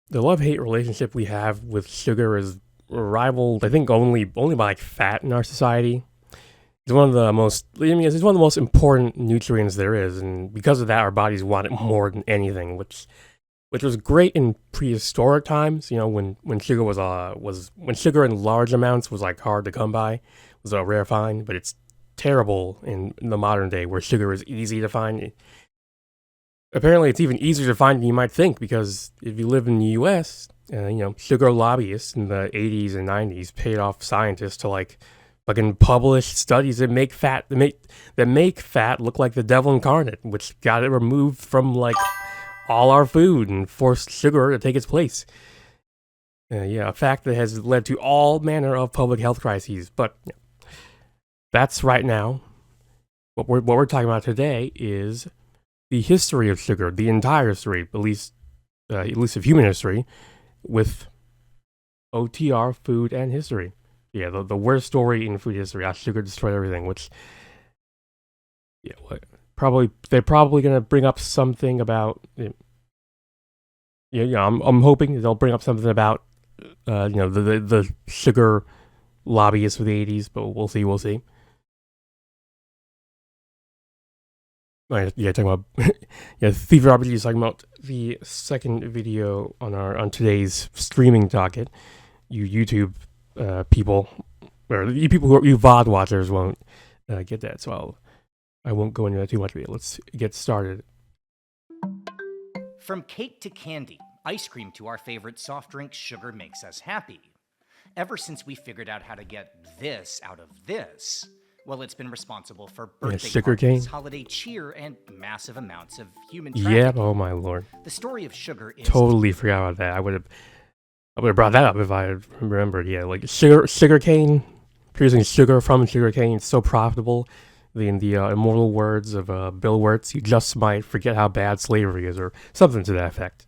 The love-hate relationship we have with sugar is rivaled, I think, only by like fat in our society. It's one of the most, I mean, it's one of the most important nutrients there is, and because of that, our bodies want it more than anything, which was great in prehistoric times. You know, when sugar was when sugar in large amounts was like hard to come by, was a rare find. But it's terrible in the modern day where sugar is easy to find. Apparently, it's even easier to find than you might think because if you live in the U.S., sugar lobbyists in the 80s and 90s paid off scientists to like fucking publish studies that make fat look like the devil incarnate, which got it removed from like all our food and forced sugar to take its place. A fact that has led to all manner of public health crises. But that's right now. What we're talking about today is the history of sugar, the entire history, at least of human history, with OTR, food and history. Yeah, the worst story in food history. How sugar destroyed everything. Which, they're probably gonna bring up something about. I'm hoping they'll bring up something about, the sugar lobbyists of the 80s, but we'll see. Talking about Thief Robert is talking about the second video on today's streaming docket. You YouTube people, or you VOD watchers won't get that, so I won't go into that too much. But let's get started. From cake to candy, ice cream to our favorite soft drink, sugar makes us happy. Ever since we figured out how to get this out of this, well, it's been responsible for birthday parties, holiday cheer, and massive amounts of human trafficking. Yeah, oh my lord. The story of sugar is... Totally forgot about that. I would have brought that up if I had remembered. Yeah, like sugarcane, producing sugar from sugarcane, it's so profitable. In the immortal words of Bill Wirtz, you just might forget how bad slavery is, or something to that effect.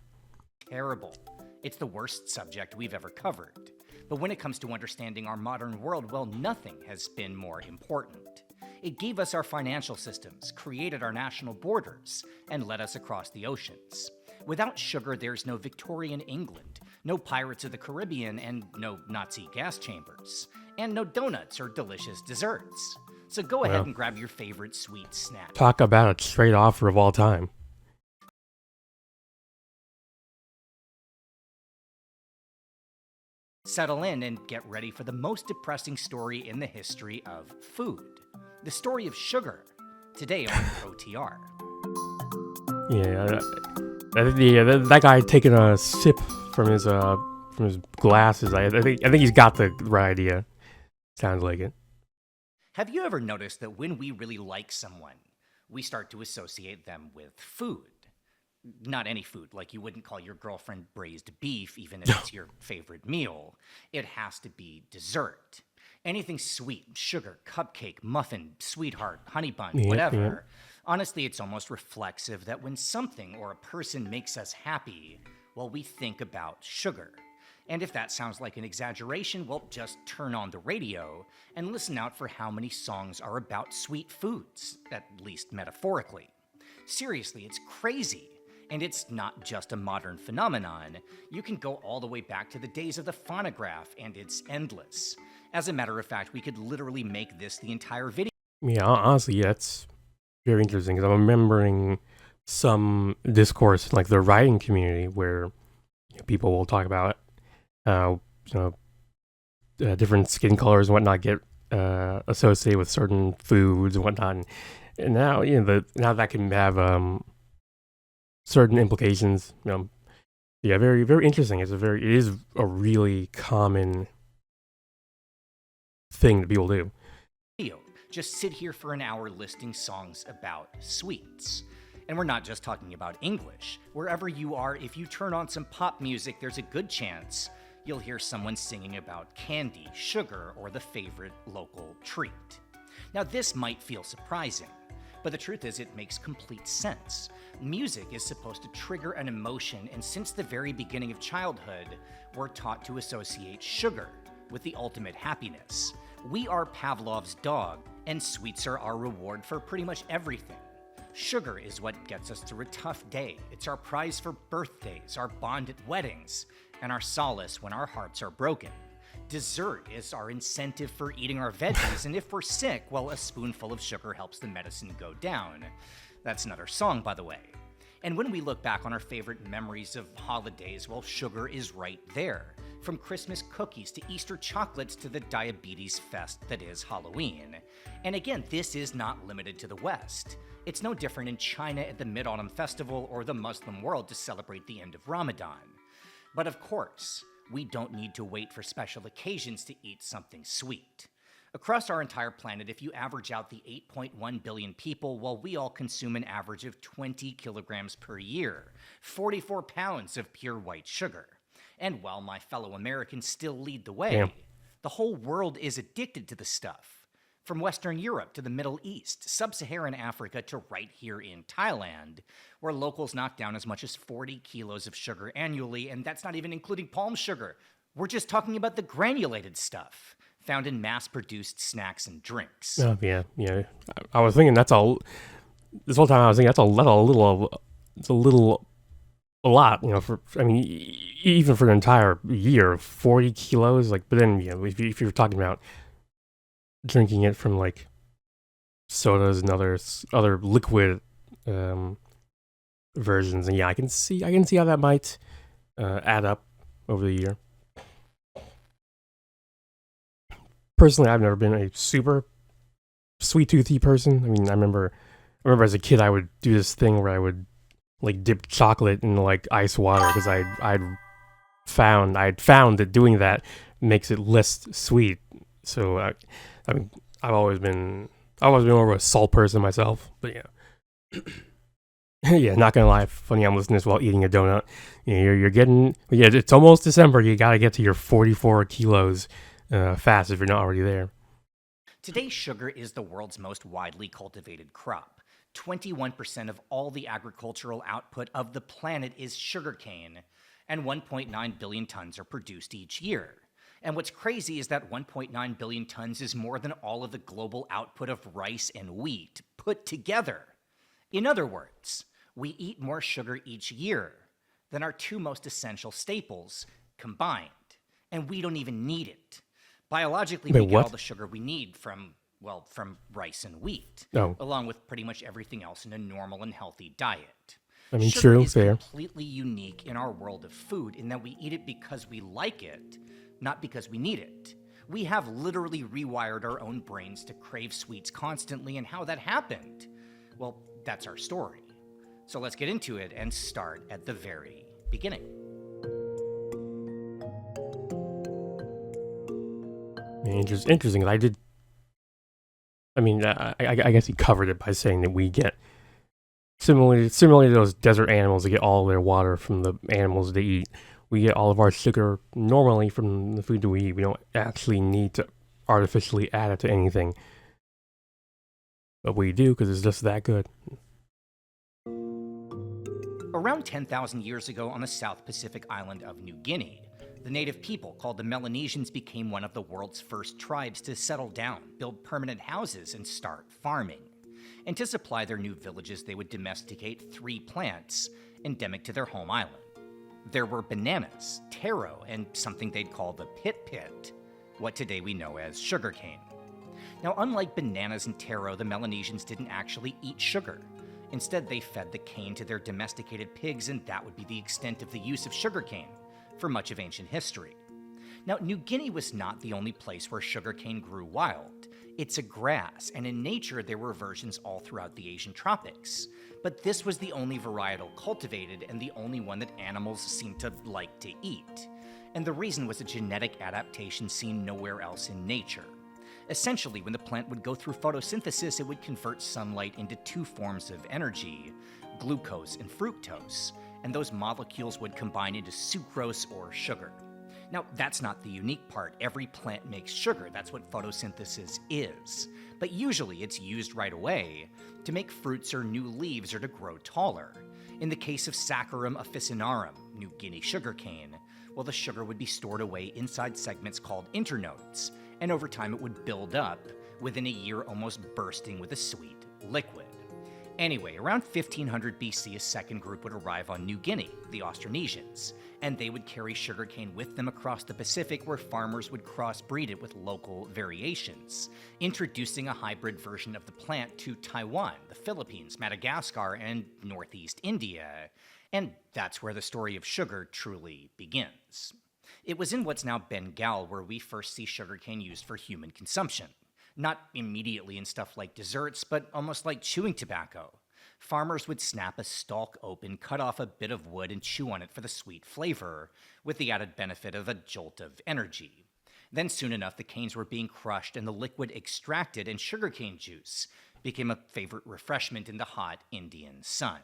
Terrible. It's the worst subject we've ever covered. But when it comes to understanding our modern world, well, nothing has been more important. It gave us our financial systems, created our national borders, and led us across the oceans. Without sugar, there's no Victorian England, no Pirates of the Caribbean, and no Nazi gas chambers, and no donuts or delicious desserts. So go ahead and grab your favorite sweet snack. Talk about a straight offer of all time. Settle in and get ready for the most depressing story in the history of food. The story of sugar. Today on OTR. That guy taking a sip from his glasses. I think he's got the right idea. Sounds like it. Have you ever noticed that when we really like someone, we start to associate them with food? Not any food, like you wouldn't call your girlfriend braised beef, even if it's your favorite meal. It has to be dessert. Anything sweet, sugar, cupcake, muffin, sweetheart, honey bun, whatever. Yeah. Honestly, it's almost reflexive that when something or a person makes us happy, well, we think about sugar. And if that sounds like an exaggeration, well, just turn on the radio and listen out for how many songs are about sweet foods, at least metaphorically. Seriously, it's crazy. And it's not just a modern phenomenon. You can go all the way back to the days of the phonograph, and it's endless. As a matter of fact, we could literally make this the entire video. Yeah, honestly, that's very interesting, because I'm remembering some discourse in like the writing community where people will talk about how different skin colors and whatnot get associated with certain foods and whatnot, and now now that can have certain implications. Very, very interesting. It is a really common thing that people do. Just sit here for an hour listing songs about sweets. And we're not just talking about English. Wherever you are, if you turn on some pop music, there's a good chance you'll hear someone singing about candy, sugar, or the favorite local treat. Now, this might feel surprising, but the truth is it makes complete sense. Music is supposed to trigger an emotion, and since the very beginning of childhood, we're taught to associate sugar with the ultimate happiness. We are Pavlov's dog, and sweets are our reward for pretty much everything. Sugar is what gets us through a tough day. It's our prize for birthdays, our bond at weddings, and our solace when our hearts are broken. Dessert is our incentive for eating our veggies, and if we're sick, well, a spoonful of sugar helps the medicine go down. That's another song, by the way. And when we look back on our favorite memories of holidays, well, sugar is right there. From Christmas cookies to Easter chocolates to the diabetes fest that is Halloween. And again, this is not limited to the West. It's no different in China at the Mid-Autumn Festival or the Muslim world to celebrate the end of Ramadan. But of course, we don't need to wait for special occasions to eat something sweet. Across our entire planet, if you average out the 8.1 billion people, well, we all consume an average of 20 kilograms per year, 44 pounds of pure white sugar. And while my fellow Americans still lead the way, the whole world is addicted to the stuff. From Western Europe to the Middle East, Sub-Saharan Africa to right here in Thailand, where locals knock down as much as 40 kilos of sugar annually, and that's not even including palm sugar. We're just talking about the granulated stuff found in mass-produced snacks and drinks. Oh, yeah. I was thinking this whole time I was thinking it's a lot, even for an entire year, 40 kilos, but then, if you're talking about drinking it from, sodas and other liquid, versions, and I can see how that might, add up over the year. Personally, I've never been a super sweet toothy person. I remember as a kid I would do this thing where I would dip chocolate in ice water because I'd found that doing that makes it less sweet. So I've always been more of a salt person myself. But yeah, not gonna lie, funny I'm listening to this while eating a donut. You're getting it's almost December. You gotta get to your 44 kilos fast if you're not already there. Today, sugar is the world's most widely cultivated crop. 21% of all the agricultural output of the planet is sugarcane, and 1.9 billion tons are produced each year. And what's crazy is that 1.9 billion tons is more than all of the global output of rice and wheat put together. In other words, we eat more sugar each year than our two most essential staples combined, and we don't even need it. Biologically, we get all the sugar we need from rice and wheat, along with pretty much everything else in a normal and healthy diet. Sugar is completely unique in our world of food in that we eat it because we like it, not because we need it. We have literally rewired our own brains to crave sweets constantly, and how that happened, well, that's our story. So let's get into it and start at the very beginning. Interesting. I guess he covered it by saying that we get similarly to those desert animals that get all their water from the animals they eat. We get all of our sugar normally from the food that we eat. We don't actually need to artificially add it to anything, but we do because it's just that good. Around 10,000 years ago on the South Pacific island of New Guinea, the native people, called the Melanesians, became one of the world's first tribes to settle down, build permanent houses, and start farming. And to supply their new villages, they would domesticate 3 plants endemic to their home island. There were bananas, taro, and something they'd call the pit, what today we know as sugarcane. Now, unlike bananas and taro, the Melanesians didn't actually eat sugar. Instead, they fed the cane to their domesticated pigs, and that would be the extent of the use of sugarcane for much of ancient history. Now, New Guinea was not the only place where sugarcane grew wild. It's a grass, and in nature there were versions all throughout the Asian tropics. But this was the only varietal cultivated and the only one that animals seemed to like to eat. And the reason was a genetic adaptation seen nowhere else in nature. Essentially, when the plant would go through photosynthesis, it would convert sunlight into 2 forms of energy, glucose and fructose, and those molecules would combine into sucrose or sugar. Now, that's not the unique part. Every plant makes sugar. That's what photosynthesis is. But usually it's used right away to make fruits or new leaves or to grow taller. In the case of Saccharum officinarum, New Guinea sugarcane, well, the sugar would be stored away inside segments called internodes, and over time it would build up, within a year almost bursting with a sweet liquid. Anyway, around 1500 BC, a second group would arrive on New Guinea, the Austronesians, and they would carry sugarcane with them across the Pacific where farmers would crossbreed it with local variations, introducing a hybrid version of the plant to Taiwan, the Philippines, Madagascar, and northeast India. And that's where the story of sugar truly begins. It was in what's now Bengal where we first see sugarcane used for human consumption. Not immediately in stuff like desserts, but almost like chewing tobacco. Farmers would snap a stalk open, cut off a bit of wood, and chew on it for the sweet flavor, with the added benefit of a jolt of energy. Then soon enough, the canes were being crushed and the liquid extracted, and sugarcane juice became a favorite refreshment in the hot Indian sun.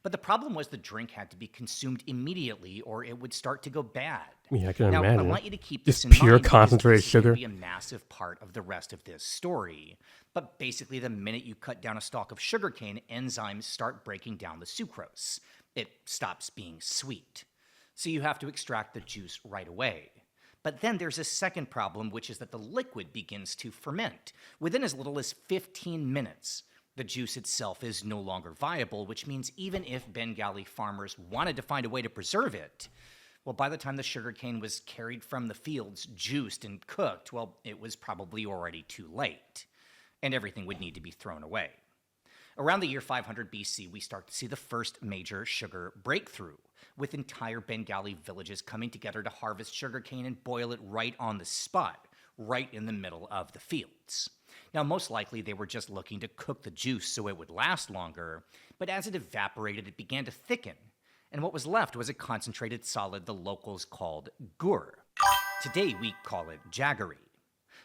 But the problem was the drink had to be consumed immediately or it would start to go bad. Yeah, I can Now, imagine. I want you to keep Just this in pure mind because concentrated this is going sugar. to be a massive part of the rest of this story. But basically, the minute you cut down a stalk of sugarcane, enzymes start breaking down the sucrose. It stops being sweet. So you have to extract the juice right away. But then there's a second problem, which is that the liquid begins to ferment within as little as 15 minutes. The juice itself is no longer viable, which means even if Bengali farmers wanted to find a way to preserve it, well, by the time the sugarcane was carried from the fields, juiced, and cooked, well, it was probably already too late, and everything would need to be thrown away. Around the year 500 BC, we start to see the first major sugar breakthrough, with entire Bengali villages coming together to harvest sugarcane and boil it right on the spot, right in the middle of the fields. Now, most likely they were just looking to cook the juice so it would last longer, but as it evaporated, it began to thicken, and what was left was a concentrated solid the locals called gur. Today, we call it jaggery.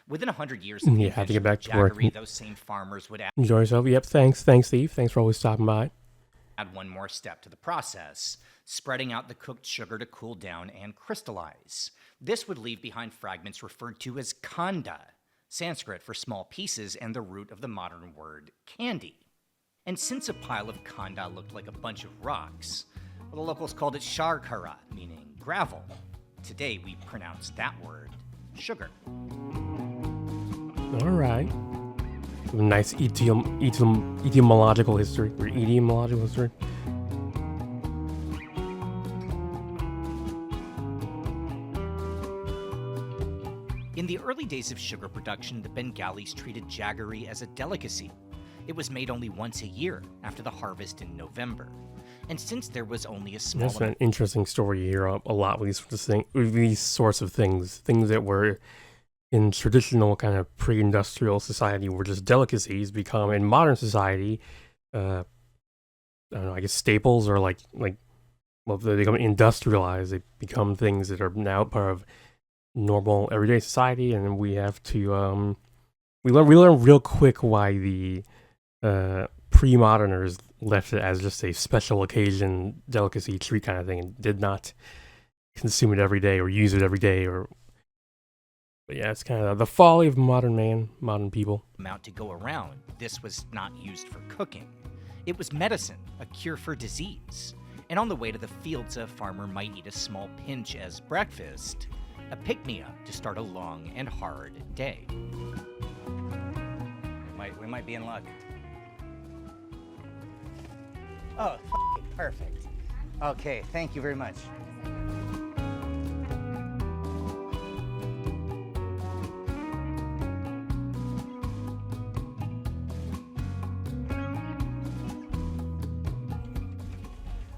Within 100 years of the Yeah, have to get invention back of to work. jaggery, those same farmers would Enjoy yourself. Yep, thanks, Steve. Thanks for always stopping by. add one more step to the process, spreading out the cooked sugar to cool down and crystallize. This would leave behind fragments referred to as khanda, Sanskrit for small pieces and the root of the modern word candy. And since a pile of khanda looked like a bunch of rocks, well, the locals called it sharkara, meaning gravel. Today we pronounce that word sugar. All right. Nice etymological history. Or etymological history. In the early days of sugar production, the Bengalis treated jaggery as a delicacy. It was made only once a year, after the harvest in November. And since there was only a small That's an interesting story you hear a lot with these sorts of things. Things that were in traditional kind of pre-industrial society were just delicacies become in modern society, I don't know, I guess staples or well, they become industrialized. They become things that are now part of normal everyday society, and we have to we learn real quick why the pre-moderners left it as just a special occasion delicacy treat kind of thing and did not consume it every day or use it every day. But yeah, it's kind of the folly of modern people. amount to go around, this was not used for cooking. It was medicine, a cure for disease. And on the way to the fields, a farmer might eat a small pinch as breakfast, a pick-me-up to start a long and hard day. We might be in luck. Oh, perfect. Okay, thank you very much.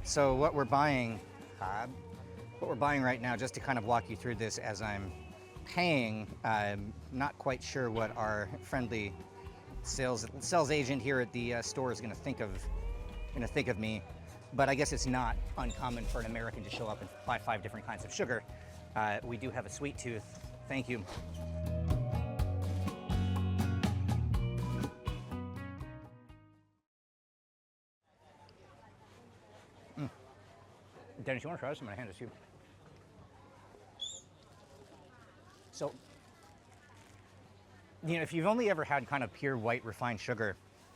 So what we're buying right now, just to kind of walk you through this as I'm paying, I'm not quite sure what our friendly sales agent here at the store is going to think of me, but I guess it's not uncommon for an American to show up and buy 5 different kinds of sugar. We do have a sweet tooth. Thank you. Dennis, you want to try this? I'm going to hand this to you. So, if you've only ever had kind of pure white refined sugar,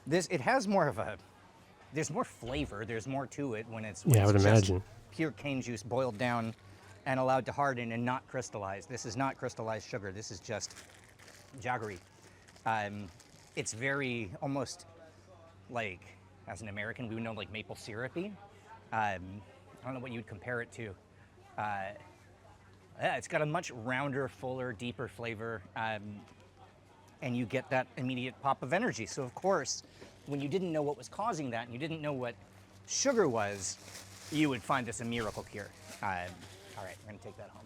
it has more of there's more flavor, there's more to it when it's I would just imagine. Pure cane juice boiled down and allowed to harden and not crystallized. This is not crystallized sugar, this is just jaggery. It's very almost like as an American, we would know like maple syrupy. I don't know what you'd compare it to. Yeah, it's got a much rounder, fuller, deeper flavor, and you get that immediate pop of energy. So of course, when you didn't know what was causing that, and you didn't know what sugar was, you would find this a miracle cure. All right, we're gonna take that home.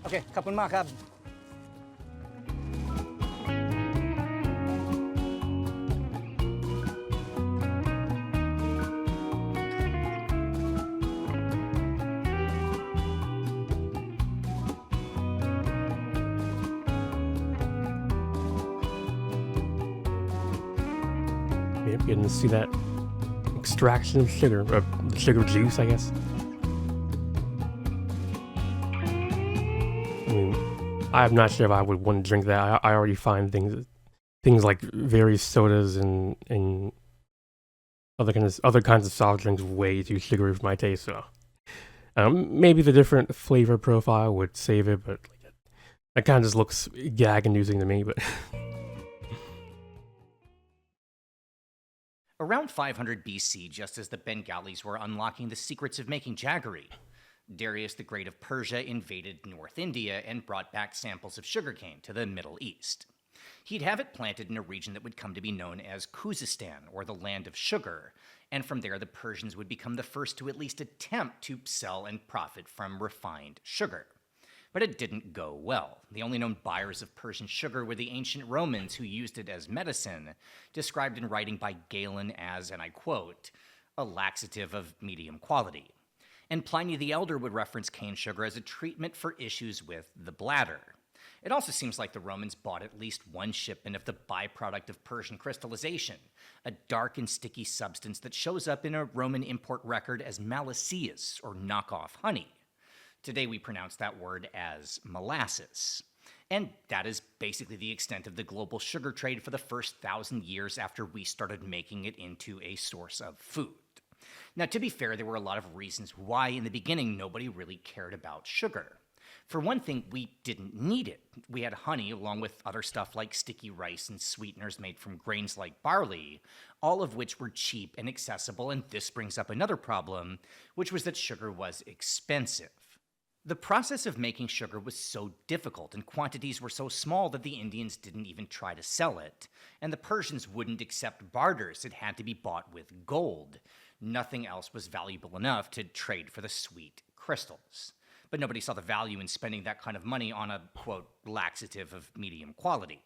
Okay, kapun makab. Yep, getting to see that extraction of sugar, the sugar juice, I guess. I mean, I'm not sure if I would want to drink that. I already find things like various sodas and other kinds of soft drinks way too sugary for my taste. So maybe the different flavor profile would save it, but that kind of just looks gag-inducing to me. But Around 500 BC, just as the Bengalis were unlocking the secrets of making jaggery, Darius the Great of Persia invaded North India and brought back samples of sugarcane to the Middle East. He'd have it planted in a region that would come to be known as Khuzestan, or the Land of Sugar, and from there the Persians would become the first to at least attempt to sell and profit from refined sugar. But it didn't go well. The only known buyers of Persian sugar were the ancient Romans, who used it as medicine, described in writing by Galen as, and I quote, a laxative of medium quality. And Pliny the Elder would reference cane sugar as a treatment for issues with the bladder. It also seems like the Romans bought at least one shipment of the byproduct of Persian crystallization, a dark and sticky substance that shows up in a Roman import record as malaceus, or knockoff honey. Today we pronounce that word as molasses. And that is basically the extent of the global sugar trade for the first 1,000 years after we started making it into a source of food. Now, to be fair, there were a lot of reasons why in the beginning nobody really cared about sugar. For one thing, we didn't need it. We had honey along with other stuff like sticky rice and sweeteners made from grains like barley, all of which were cheap and accessible, and this brings up another problem, which was that sugar was expensive. The process of making sugar was so difficult and quantities were so small that the Indians didn't even try to sell it, and the Persians wouldn't accept barters. It had to be bought with gold. Nothing else was valuable enough to trade for the sweet crystals. But nobody saw the value in spending that kind of money on a, quote, laxative of medium quality.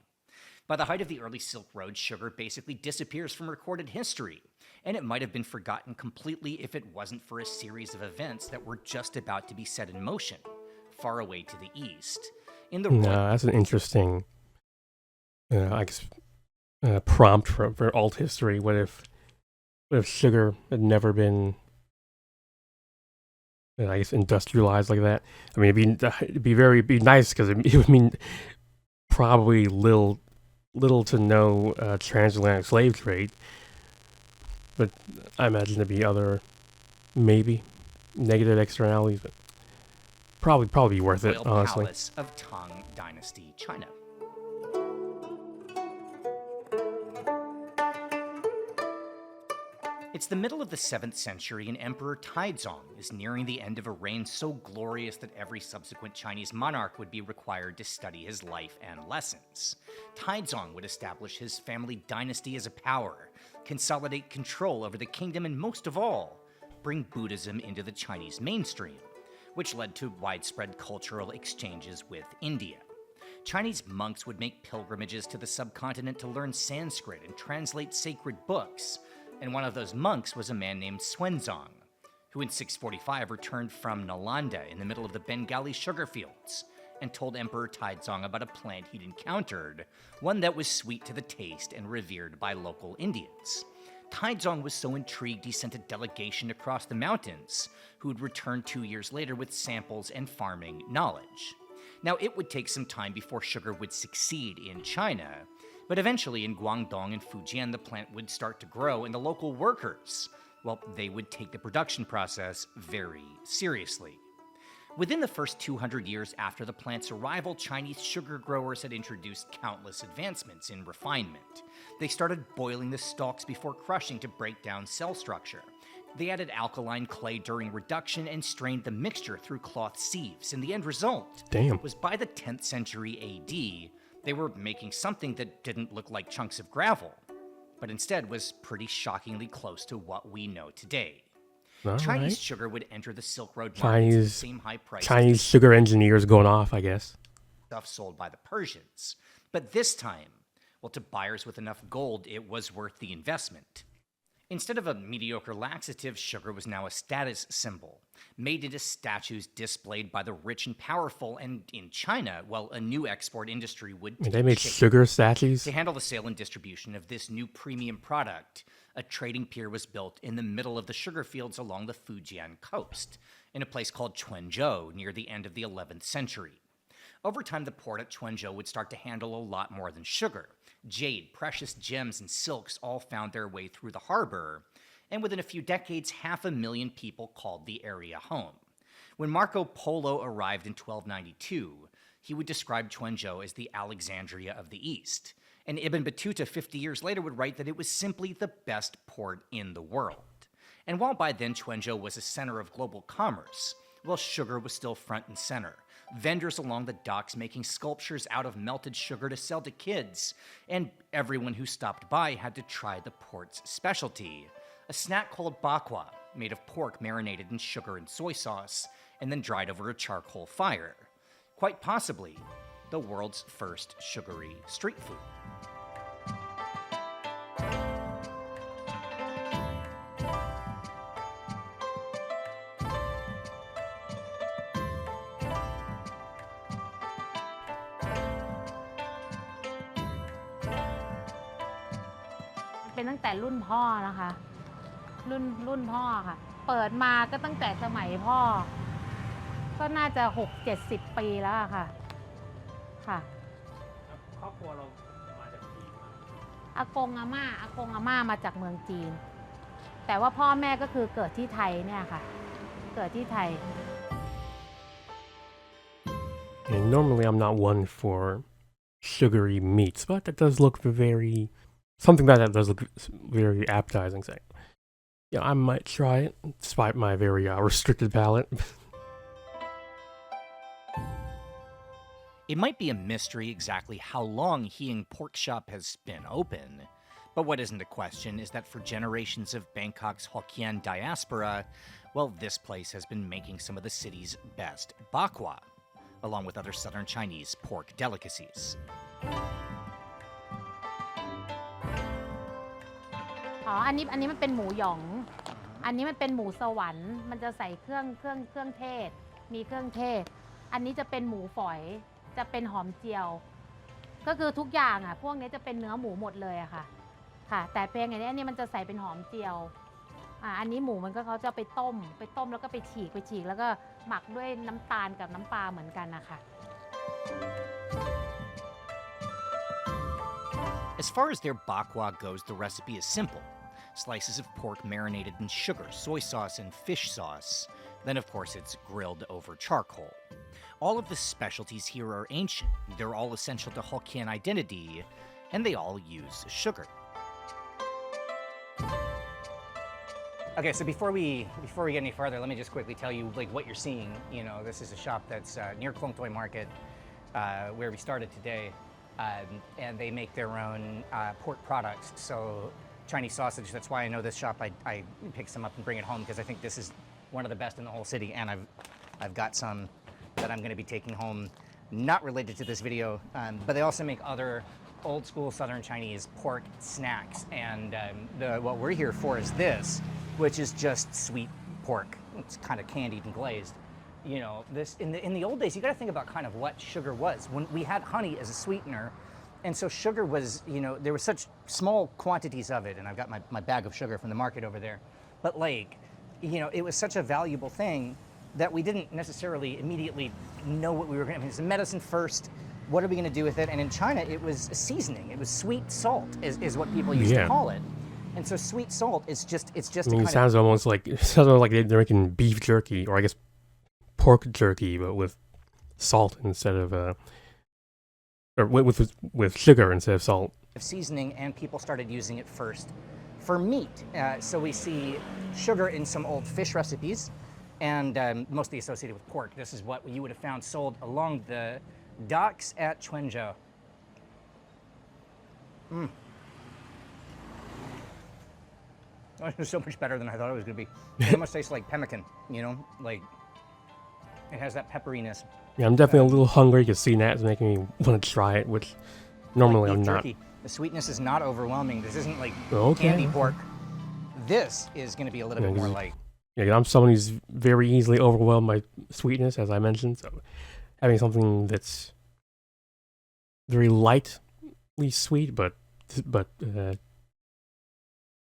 By the height of the early Silk Road, sugar basically disappears from recorded history, and it might have been forgotten completely if it wasn't for a series of events that were just about to be set in motion, far away to the east. That's an interesting, I guess, prompt for alt history. What if sugar had never been, I guess, industrialized like that? I mean, it'd be nice because it would mean probably little to no transatlantic slave trade. But I imagine there'd be other, maybe, negative externalities, but probably be worth it, honestly. Palace of Tang Dynasty, China. It's the middle of the 7th century, and Emperor Taizong is nearing the end of a reign so glorious that every subsequent Chinese monarch would be required to study his life and lessons. Taizong would establish his family dynasty as a power, consolidate control over the kingdom, and most of all, bring Buddhism into the Chinese mainstream, which led to widespread cultural exchanges with India. Chinese monks would make pilgrimages to the subcontinent to learn Sanskrit and translate sacred books, and one of those monks was a man named Xuanzang, who in 645 returned from Nalanda in the middle of the Bengali sugar fields and told Emperor Taizong about a plant he'd encountered, one that was sweet to the taste and revered by local Indians. Taizong was so intrigued he sent a delegation across the mountains, who would return 2 years later with samples and farming knowledge. Now, it would take some time before sugar would succeed in China, but eventually in Guangdong and Fujian, the plant would start to grow, and the local workers, well, they would take the production process very seriously. Within the first 200 years after the plant's arrival, Chinese sugar growers had introduced countless advancements in refinement. They started boiling the stalks before crushing to break down cell structure. They added alkaline clay during reduction and strained the mixture through cloth sieves, and the end result was by the 10th century AD, they were making something that didn't look like chunks of gravel, but instead was pretty shockingly close to what we know today. Chinese sugar would enter the Silk Road markets at the same high price. Chinese sugar engineers going off, I guess. Stuff sold by the Persians. But this time, well, to buyers with enough gold, it was worth the investment. Instead of a mediocre laxative, sugar was now a status symbol, made into statues displayed by the rich and powerful, and in China, well, a new export industry would they made sugar statues? To handle the sale and distribution of this new premium product, a trading pier was built in the middle of the sugar fields along the Fujian coast, in a place called Quanzhou near the end of the 11th century. Over time, the port at Quanzhou would start to handle a lot more than sugar. Jade, precious gems, and silks all found their way through the harbor, and within a few decades, 500,000 people called the area home. When Marco Polo arrived in 1292, he would describe Quanzhou as the Alexandria of the East, and Ibn Battuta 50 years later would write that it was simply the best port in the world. And while by then Quanzhou was a center of global commerce, well, sugar was still front and center. Vendors along the docks making sculptures out of melted sugar to sell to kids, and everyone who stopped by had to try the port's specialty, a snack called bakwa, made of pork marinated in sugar and soy sauce, and then dried over a charcoal fire. Quite possibly, the world's first sugary street food.เป็นตั้งแต่รุ่นพ่อนะคะรุ่นพ่อค่ะเปิดมาก็ตั้งแต่สมัยพ่อก็น่าจะ6-70 ปีแล้วค่ะครอบครัวเรามาจากจีนอากงอาม่ามาจากเมืองจีนแต่ว่าพ่อแม่ก็คือเกิดที่ไทยเนี่ยค่ะเกิดที่ไทย Normally I'm not one for sugary meats, but that does look something that does look very appetizing. So, yeah, I might try it, despite my very restricted palate. It might be a mystery exactly how long Heing Pork Shop has been open, but what isn't a question is that for generations of Bangkok's Hokkien diaspora, well, this place has been making some of the city's best bakwa, along with other southern Chinese pork delicacies. อันนี้มันเป็นหมูหยองอันนี้มันเป็นหมูสวรรค์มันจะใส่เครื่องเทศมีเครื่องเทศอันนี้จะเป็นหมูฝอยจะเป็นหอมเจียวก็คือทุกอย่างอ่ะพวกนี้จะเป็นเนื้อหมูหมดเลยอะค่ะแต่เพียงอย่างนี้อันนี้มันจะใส่เป็นหอมเจียวอันนี้หมูมันก็เขาจะไปต้มแล้วก็ไปฉีกแล้วก็หมักด้วยน้ำตาลกับน้ำปลาเหมือนกันนะคะ As far as their bakwa goes, the recipe is simple. Slices of pork marinated in sugar, soy sauce, and fish sauce. Then, of course, it's grilled over charcoal. All of the specialties here are ancient. They're all essential to Hokkien identity, and they all use sugar. Okay, so before we get any farther, let me just quickly tell you what you're seeing. You know, this is a shop that's near Klong Toi Market, where we started today. And they make their own pork products. So Chinese sausage, that's why I know this shop. I pick some up and bring it home because I think this is one of the best in the whole city. And I've got some that I'm going to be taking home, not related to this video, but they also make other old school Southern Chinese pork snacks. And what we're here for is this, which is just sweet pork. It's kind of candied and glazed. You know, this in the old days, you got to think about kind of what sugar was. When we had honey as a sweetener, and so sugar was, you know, there were such small quantities of it, and I've got my bag of sugar from the market over there. But you know, it was such a valuable thing that we didn't necessarily immediately know what we were going to. I mean, it's a medicine first. What are we going to do with it? And in China, it was a seasoning. It was sweet salt, is what people used to call it. And so sweet salt is just. I mean, it sounds almost like they're making beef jerky, or I guess pork jerky, but with salt instead of or with sugar instead of salt. Seasoning, and people started using it first for meat. So we see sugar in some old fish recipes, and mostly associated with pork. This is what you would have found sold along the docks at Quanzhou. Oh, it was so much better than I thought it was going to be. It almost tastes like pemmican, you know? Like, it has that pepperiness. Yeah, I'm definitely a little hungry because seeing that is making me want to try it, which normally like I'm not. Jerky. The sweetness is not overwhelming. This isn't like Okay. candy pork. This is going to be a little bit more like... Yeah, I'm someone who's very easily overwhelmed by sweetness, as I mentioned. So having something that's very lightly sweet, but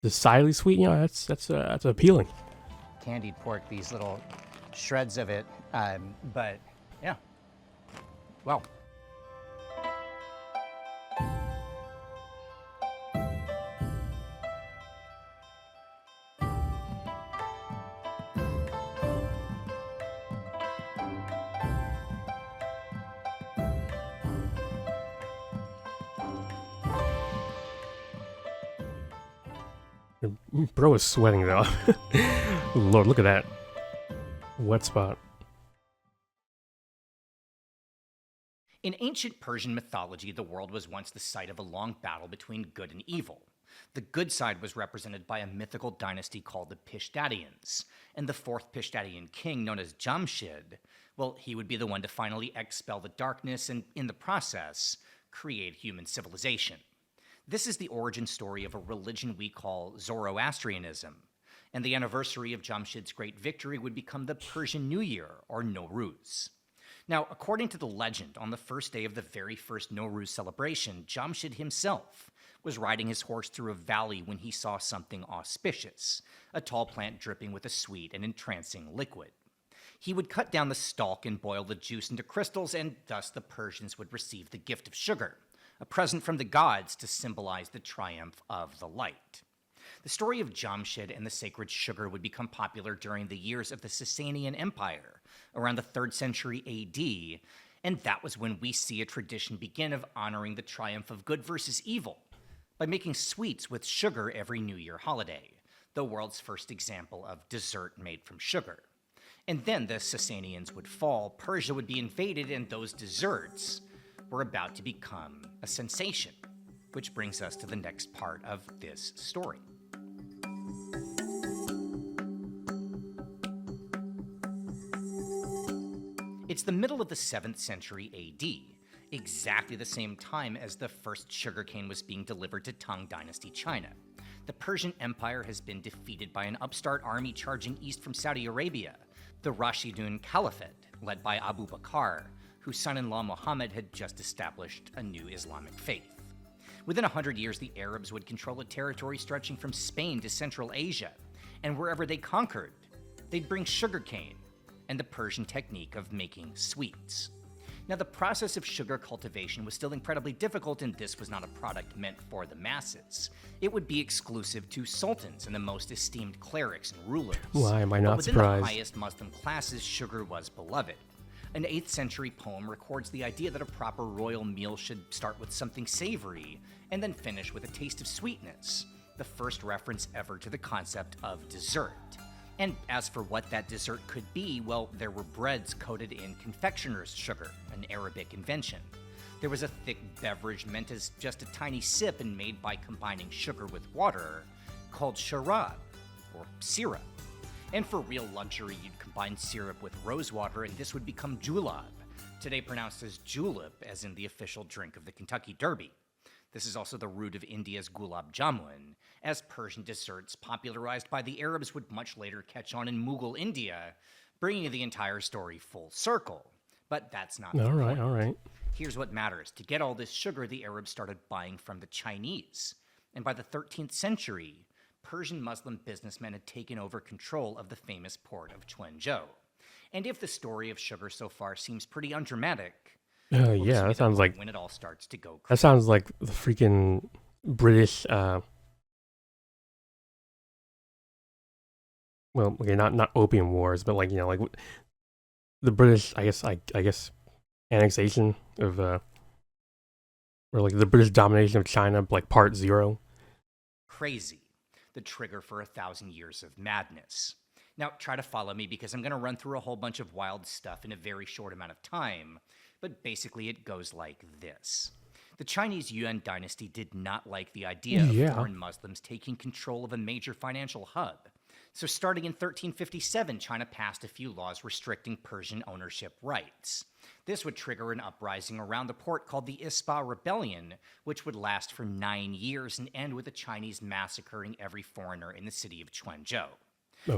decidedly sweet, you know, that's appealing. Candied pork, these little shreds of it, but yeah, wow. Bro is sweating though. Lord, look at that wet spot. In ancient Persian mythology, the world was once the site of a long battle between good and evil. The good side was represented by a mythical dynasty called the Pishdadians, and the fourth Pishdadian king, known as Jamshid, well, he would be the one to finally expel the darkness and, in the process, create human civilization. This is the origin story of a religion we call Zoroastrianism, and the anniversary of Jamshid's great victory would become the Persian New Year, or Nowruz. Now, according to the legend, on the first day of the very first Nowruz celebration, Jamshid himself was riding his horse through a valley when he saw something auspicious, a tall plant dripping with a sweet and entrancing liquid. He would cut down the stalk and boil the juice into crystals, and thus the Persians would receive the gift of sugar, a present from the gods to symbolize the triumph of the light. The story of Jamshid and the sacred sugar would become popular during the years of the Sasanian Empire, around the 3rd century AD, and that was when we see a tradition begin of honoring the triumph of good versus evil, by making sweets with sugar every New Year holiday, the world's first example of dessert made from sugar. And then the Sasanians would fall, Persia would be invaded, and those desserts were about to become a sensation, which brings us to the next part of this story. It's the middle of the 7th century AD, exactly the same time as the first sugarcane was being delivered to Tang Dynasty China. The Persian Empire has been defeated by an upstart army charging east from Saudi Arabia, the Rashidun Caliphate, led by Abu Bakr, whose son-in-law Muhammad had just established a new Islamic faith. Within 100 years, the Arabs would control a territory stretching from Spain to Central Asia, and wherever they conquered, they'd bring sugarcane and the Persian technique of making sweets. Now, the process of sugar cultivation was still incredibly difficult, and this was not a product meant for the masses. It would be exclusive to sultans and the most esteemed clerics and rulers. Why am I not within surprised? the highest Muslim classes, sugar was beloved. An 8th century poem records the idea that a proper royal meal should start with something savory and then finish with a taste of sweetness, the first reference ever to the concept of dessert. And as for what that dessert could be, well, there were breads coated in confectioner's sugar, an Arabic invention. There was a thick beverage meant as just a tiny sip and made by combining sugar with water, called sharab, or syrup. And for real luxury, you'd combine syrup with rosewater, and this would become julab, today pronounced as julep, as in the official drink of the Kentucky Derby. This is also the root of India's gulab jamun, as Persian desserts popularized by the Arabs would much later catch on in Mughal India, bringing the entire story full circle. But that's not the point. All right. Here's what matters. To get all this sugar, the Arabs started buying from the Chinese. And by the 13th century, Persian Muslim businessmen had taken over control of the famous port of Quanzhou. And if the story of sugar so far seems pretty undramatic, Yeah, that sounds like when it all starts to go crazy. that sounds like the freaking British. Well, okay, not opium wars, but like the British, I guess annexation of or like the British domination of China, like part 0. Crazy. The trigger for 1,000 years of madness. Now, try to follow me because I'm going to run through a whole bunch of wild stuff in a very short amount of time, but basically it goes like this. The Chinese Yuan dynasty did not like the idea of foreign Muslims taking control of a major financial hub. So starting in 1357, China passed a few laws restricting Persian ownership rights. This would trigger an uprising around the port called the Ispa Rebellion, which would last for 9 years and end with the Chinese massacring every foreigner in the city of Quanzhou.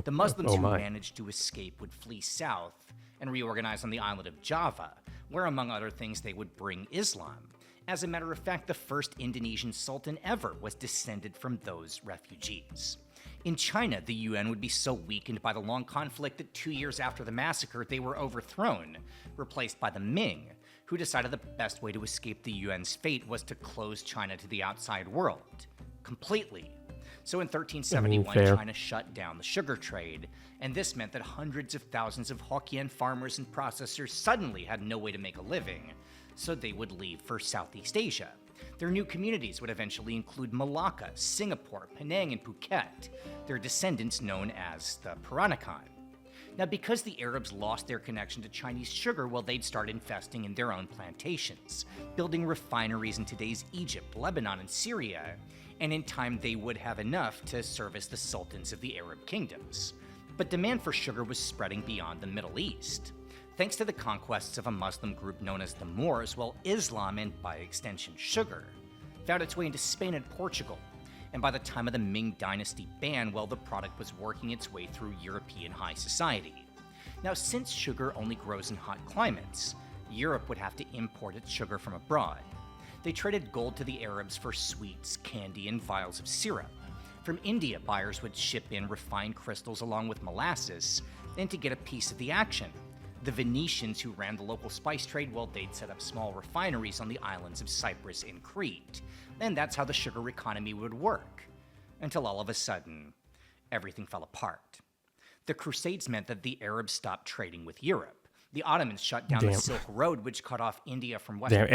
The Muslims who managed to escape would flee south and reorganize on the island of Java, where among other things they would bring Islam. As a matter of fact, the first Indonesian sultan ever was descended from those refugees. In China, the Yuan would be so weakened by the long conflict that 2 years after the massacre, they were overthrown, replaced by the Ming, who decided the best way to escape the Yuan's fate was to close China to the outside world. Completely. So in 1371, China shut down the sugar trade, and this meant that hundreds of thousands of Hokkien farmers and processors suddenly had no way to make a living, so they would leave for Southeast Asia. Their new communities would eventually include Malacca, Singapore, Penang, and Phuket, their descendants known as the Peranakan. Now, because the Arabs lost their connection to Chinese sugar, well, they'd start investing in their own plantations, building refineries in today's Egypt, Lebanon, and Syria, and in time they would have enough to service the sultans of the Arab kingdoms. But demand for sugar was spreading beyond the Middle East. Thanks to the conquests of a Muslim group known as the Moors, well, Islam, and by extension sugar, found its way into Spain and Portugal. And by the time of the Ming Dynasty ban, well, the product was working its way through European high society. Now, since sugar only grows in hot climates, Europe would have to import its sugar from abroad. They traded gold to the Arabs for sweets, candy, and vials of syrup. From India, buyers would ship in refined crystals along with molasses, and to get a piece of the action, the Venetians, who ran the local spice trade, well, they'd set up small refineries on the islands of Cyprus and Crete. And that's how the sugar economy would work. Until all of a sudden, everything fell apart. The Crusades meant that the Arabs stopped trading with Europe. The Ottomans shut down the Silk Road, which cut off India from Western.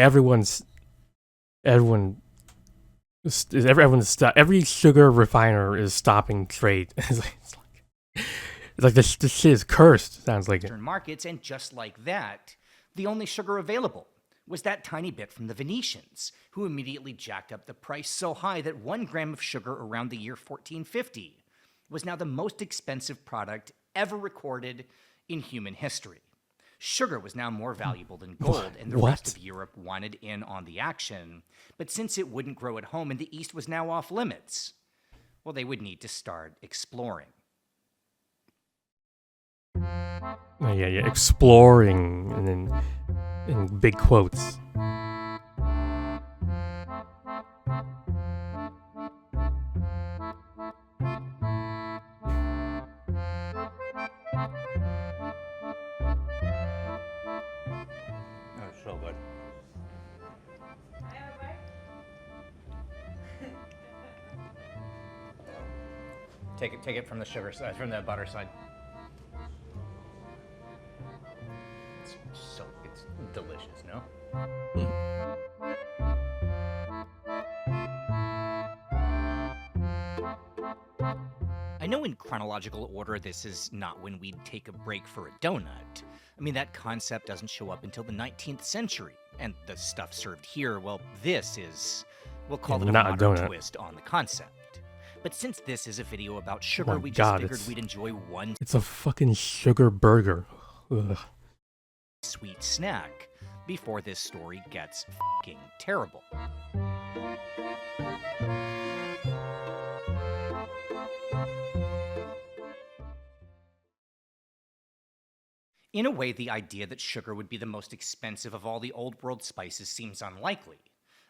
Every sugar refiner is stopping trade. It's like this shit is cursed, sounds like it. Markets, and just like that, the only sugar available was that tiny bit from the Venetians, who immediately jacked up the price so high that 1 gram of sugar around the year 1450 was now the most expensive product ever recorded in human history. Sugar was now more valuable than gold, and the rest of Europe wanted in on the action, but since it wouldn't grow at home and the East was now off limits, well, they would need to start exploring. Yeah, exploring, and then in big quotes. Oh, so good. Take it from the sugar side, from the butter side. It's delicious, no? I know in chronological order this is not when we'd take a break for a donut. I mean, that concept doesn't show up until the 19th century, and the stuff served here, well, this is, we'll call it a modern twist on the concept. But since this is a video about sugar, we just figured we'd enjoy one. It's a fucking sugar burger. Ugh. Sweet snack before this story gets fucking terrible. In a way, the idea that sugar would be the most expensive of all the old world spices seems unlikely.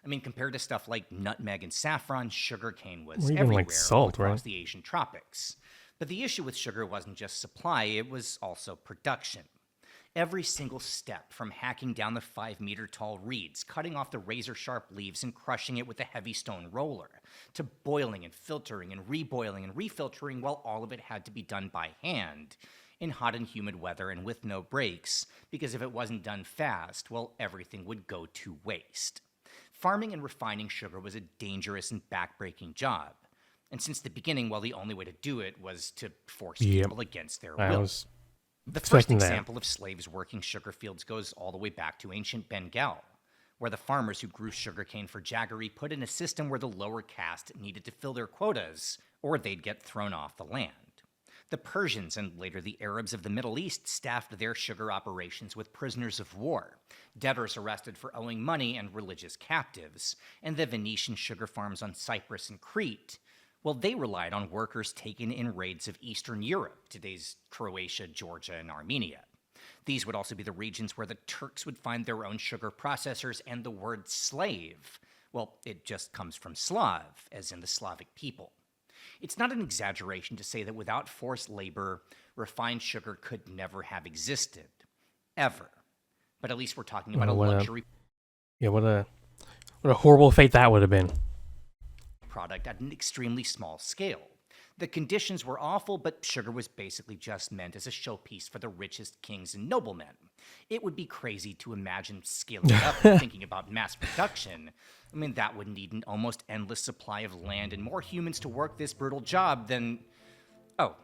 I mean, compared to stuff like nutmeg and saffron, sugarcane was everywhere across the Asian tropics. But the issue with sugar wasn't just supply, it was also production. Every single step, from hacking down the 5-meter-tall reeds, cutting off the razor-sharp leaves and crushing it with a heavy stone roller, to boiling and filtering and reboiling and refiltering, well, all of it had to be done by hand. in hot and humid weather and with no breaks, because if it wasn't done fast, well, everything would go to waste. Farming and refining sugar was a dangerous and backbreaking job. And since the beginning, well, the only way to do it was to force people against their will. The first example of slaves working sugar fields goes all the way back to ancient Bengal, where the farmers who grew sugarcane for jaggery put in a system where the lower caste needed to fill their quotas, or they'd get thrown off the land. The Persians and later the Arabs of the Middle East staffed their sugar operations with prisoners of war, debtors arrested for owing money, and religious captives. And the Venetian sugar farms on Cyprus and Crete, well, they relied on workers taken in raids of Eastern Europe, today's Croatia, Georgia, and Armenia. These would also be the regions where the Turks would find their own sugar processors, and the word slave, well, it just comes from Slav, as in the Slavic people. It's not an exaggeration to say that without forced labor, refined sugar could never have existed. Ever. But at least we're talking about a luxury what a horrible fate that would have been. Product at an extremely small scale. The conditions were awful, but sugar was basically just meant as a showpiece for the richest kings and noblemen. It would be crazy to imagine scaling it up and thinking about mass production. I mean, that would need an almost endless supply of land and more humans to work this brutal job than... Oh,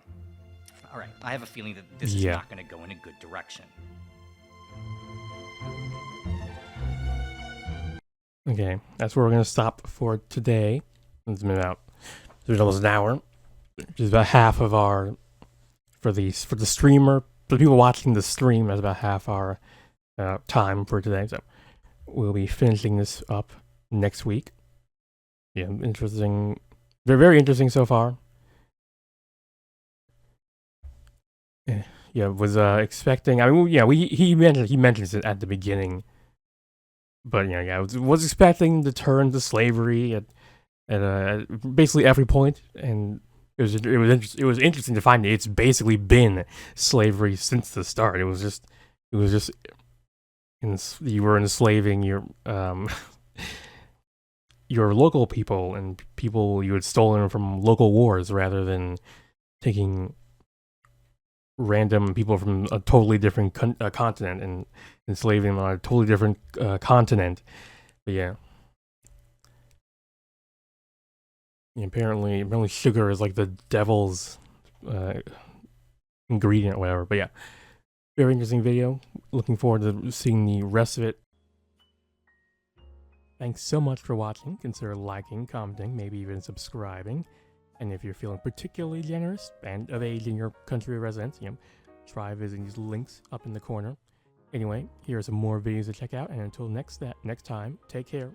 all right. I have a feeling that this is not going to go in a good direction. Okay, that's where we're going to stop for today. It's been almost an hour. Which is about half of our, for the streamer, for the people watching the stream, that's about half our time for today. So we'll be finishing this up next week. Yeah, interesting. They're very interesting so far. Yeah, was expecting. I mean, yeah, he mentions it at the beginning, but I was expecting to turn to slavery at basically every point, and it was interesting to find that it's basically been slavery since the start. It was just you were enslaving your local people and people you had stolen from local wars, rather than taking random people from a totally different continent and enslaving them on a totally different continent. But yeah. Apparently sugar is like the devil's ingredient or whatever. But yeah, very interesting video. Looking forward to seeing the rest of it. Thanks so much for watching. Consider liking, commenting, maybe even subscribing. And if you're feeling particularly generous and of age in your country of residence, try visiting these links up in the corner. Anyway, here are some more videos to check out, and until next time, take care.